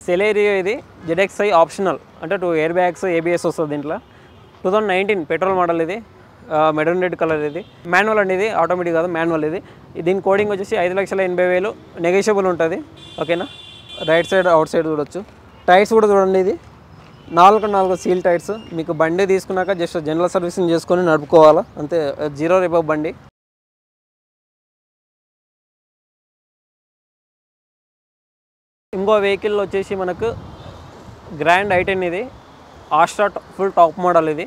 Celerio ఇది ZXi optional అంటే 2 air bags ABS వస్తుంది దీంట్లో 2019 పెట్రోల్ మోడల్ ఇది మెరూన్ రెడ్ కలర్ ఇది మాన్యువల్ అండి ఇది ఆటోమేటిక్ కాదు మాన్యువల్ ఇది దీని కోడింగ్ వచ్చేసి 5,80,000 నెగోషియబుల్ ఉంటుంది ఓకేనా రైట్ సైడ్ అవుట్ సైడ్ చూడొచ్చు టైర్స్ కూడా చూడండి ఇది 4 సీల్ టైర్స్ మీకు బండి తీసుకున్నాక జస్ట్ జనరల్ సర్వీసింగ్ చేసుకొని నడుపుకోవాలా అంతే 0 రిపబ్ బండి ఇంకో వెహికల్ వచ్చేసి మనకు గ్రాండ్ i10 ఇది ఆస్ట్రా ఫుల్ టాప్ మోడల్ ఇది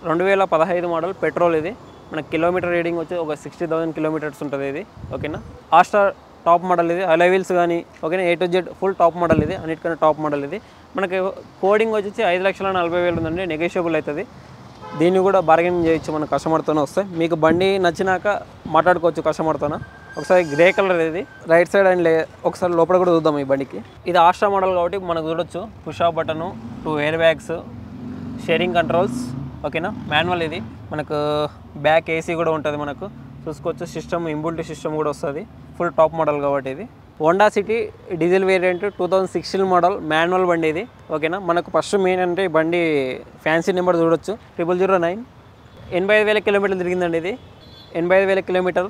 2015 మోడల్ పెట్రోల్ ఇది మనకి కిలోమీటర్ రీడింగ్ వచ్చి ఒక 60,000 కిలోమీటర్స్ ఉంటుంది ఇది ఓకేనా ఆస్ట్రా టాప్ మోడల్ ఇది అలాయ్ వీల్స్ కానీ ఓకేనా A to Z full top model ఇది అన్నిటికన్నా టాప్ మోడల్ ఇది మనకి కోడింగ్ వచ్చేసి 5,40,000 ఉందండి నెగోషియబుల్ అవుతుంది దీన్ని కూడా బార్గెనింగ్ చేయొచ్చు మన కస్టమర్తోనే వస్తాయి మీకు బండి నచ్చినాక మాట్లాడుకోవచ్చు కస్టమర్తోన ఒకసారి గ్రే కలర్ ఇది రైట్ సైడ్ అండ్ ఒకసారి లోపల కూడా చూద్దాం ఈ బండికి ఇది ఆస్ట్రా మోడల్ కాబట్టి మనకు చూడొచ్చు push of button 2 air bags sharing controls ఓకేనా మాన్యువల్ ఇది మనకు బ్యాక్ AC కూడా ఉంటుంది మనకు చూసుకోవచ్చు సిస్టమ్ ఇంబుల్ట్ సిస్టమ్ కూడా వస్తుంది ఫుల్ టాప్ మోడల్ కాబట్టి ఇది Honda city diesel variant 2016 model manual బండి ఇది ఓకేనా మనకు ఫస్ట్ మెయిన్ అంటే ఈ బండి ఫ్యాన్సీ నెంబర్ చూడొచ్చు 0009 85,000 కిలోమీటర్లు తిరిగిందండి ఇది 85,000 కిలోమీటర్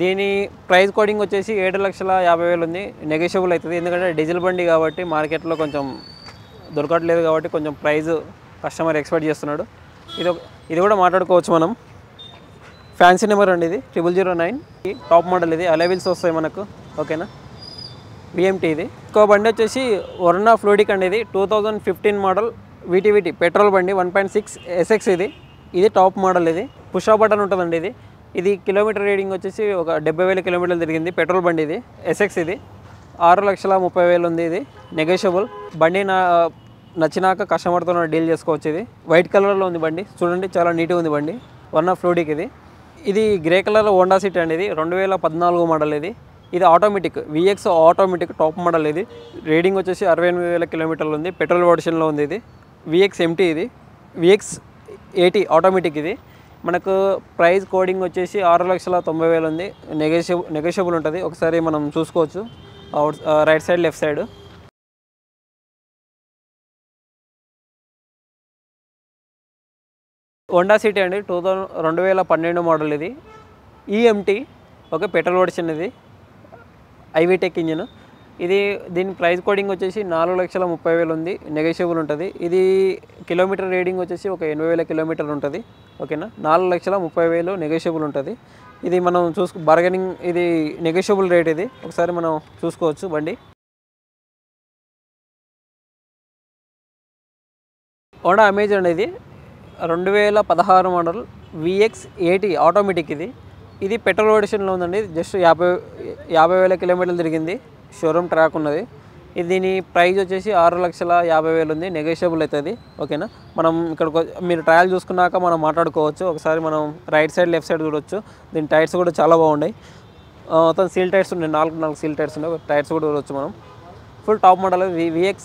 దీని ప్రైస్ కోడింగ్ వచ్చేసి 7,50,000 ఉంది నెగోషియబుల్ అవుతుంది ఎందుకంటే డీజిల్ బండి కాబట్టి మార్కెట్లో కొంచెం దొరకట్లేదు కాబట్టి కొంచెం ప్రైస్ కస్టమర్ ఎక్స్పెక్ట్ చేస్తున్నాడు ఇది కూడా మాట్లాడుకోవచ్చు మనం ఫ్యాన్సీ నెంబర్ అండి ఇది 0009 టాప్ మోడల్ ఇది అలాయ్ వీల్స్ వస్తాయి మనకు ఓకేనా VMT ఇది ఇంకో బండి వచ్చేసి వర్నా ఫ్లూయిడిక్ అండి ఇది 2015 మోడల్ VTVT పెట్రోల్ బండి 1.6 SX ఇది టాప్ మోడల్ ఇది పుష్ ఆఫ్ బటన్ ఉంటుందండి ఇది కిలోమీటర్ రీడింగ్ వచ్చేసి ఒక 70,000 కిలోమీటర్లు తిరిగింది పెట్రోల్ బండి ఇది SX ఇది 6,30,000 ఉంది ఇది నెగోషియబుల్ బండి నచ్చినాక కస్టమర్తో డీల్ చేసుకోవచ్చు ఇది వైట్ కలర్లో ఉంది బండి చూడండి చాలా నీట్గా ఉంది బండి వర్నా ఫ్లూయిడిక్ ఇది గ్రే కలర్లో హోండా సిటీ అండి ఇది 2014 మోడల్ ఇది automatic VX automatic top model ఇది రీడింగ్ వచ్చేసి 68,000 కిలోమీటర్లు ఉంది పెట్రోల్ వర్షన్లో ఉంది ఇది VX MT ఇది VX 80 ఆటోమేటిక్ ఇది మనకు ప్రైస్ కోడింగ్ వచ్చేసి 6,90,000 ఉంది నెగోషియబుల్ ఉంటుంది ఒకసారి మనం చూసుకోవచ్చు right side left side Honda city అండి 2012 మోడల్ ఇది EMT ఓకే పెట్రోల్ వర్షన్ ఇది IVTEC ఇంజిన్ దీని ప్రైస్ కోడింగ్ వచ్చేసి 4,30,000 ఉంది నెగోషియబుల్ ఉంటుంది ఇది కిలోమీటర్ రీడింగ్ వచ్చేసి ఒక 80,000 కిలోమీటర్లు ఉంటుంది ఓకేనా 4,30,000 నెగోషియబుల్ ఉంటుంది ఇది మనం బార్గెనింగ్ ఇది నెగోషియబుల్ రేట్ ఇది ఒకసారి మనం చూసుకోవచ్చు బండి హోండా అమేజ్ అండి ఇది 2016 మోడల్ VX 80 ఆటోమేటిక్ ఇది పెట్రోల్ వర్షన్లో ఉందండి జస్ట్ 50,000 కిలోమీటర్లు తిరిగింది షోరూమ్ ట్రాక్ ఉన్నది దీని ప్రైస్ వచ్చేసి 6,50,000 ఉంది నెగోషియబుల్ అవుతుంది ఓకేనా మనం ఇక్కడ మీరు ట్రయల్ చూసుకున్నాక మనం మాట్లాడుకోవచ్చు ఒకసారి మనం రైట్ సైడ్ లెఫ్ట్ సైడ్ చూడొచ్చు దీని టైర్స్ కూడా చాలా బాగున్నాయి మొత్తం సీల్ టైర్స్ ఉన్నాయి 4 సీల్ టైర్స్ ఉన్నాయి టైర్స్ కూడా చూడొచ్చు మనం ఫుల్ టాప్ మోడల్ VX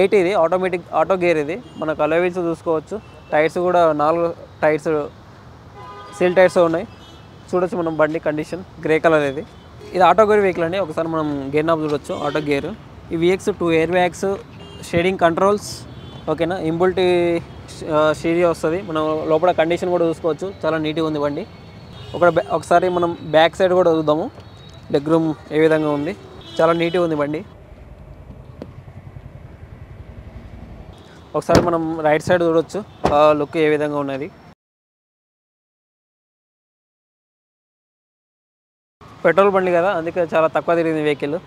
80 ఇది ఆటోమేటిక్ ఆటో గేర్ ఇది మనకు అలాయ్ వీల్స్ చూసుకోవచ్చు టైర్స్ కూడా 4 టైర్స్ సీల్ టైర్స్ ఉన్నాయి చూడొచ్చు మనం బండి కండిషన్ గ్రే కలర్ ఇది ఆటో గేర్ వెహికల్ అండి ఒకసారి మనం గేర్ నాబ్ చూడొచ్చు ఆటో గేర్ ఈ VX 2 air bags sharing controls ఓకేనా ఇంబుల్ట్ స్టీరియో వస్తుంది మనం లోపల కండిషన్ కూడా చూసుకోవచ్చు చాలా నీట్గా ఉంది బండి ఒకసారి మనం బ్యాక్ సైడ్ కూడా చూద్దాము లెగ్ రూమ్ ఏ విధంగా ఉంది చాలా నీట్గా ఉంది బండి ఒకసారి మనం రైట్ సైడ్ చూడొచ్చు లుక్ ఏ విధంగా ఉన్నది పెట్రోల్ బండి కదా అందుకే చాలా తక్కువ తిరిగింది వెహికల్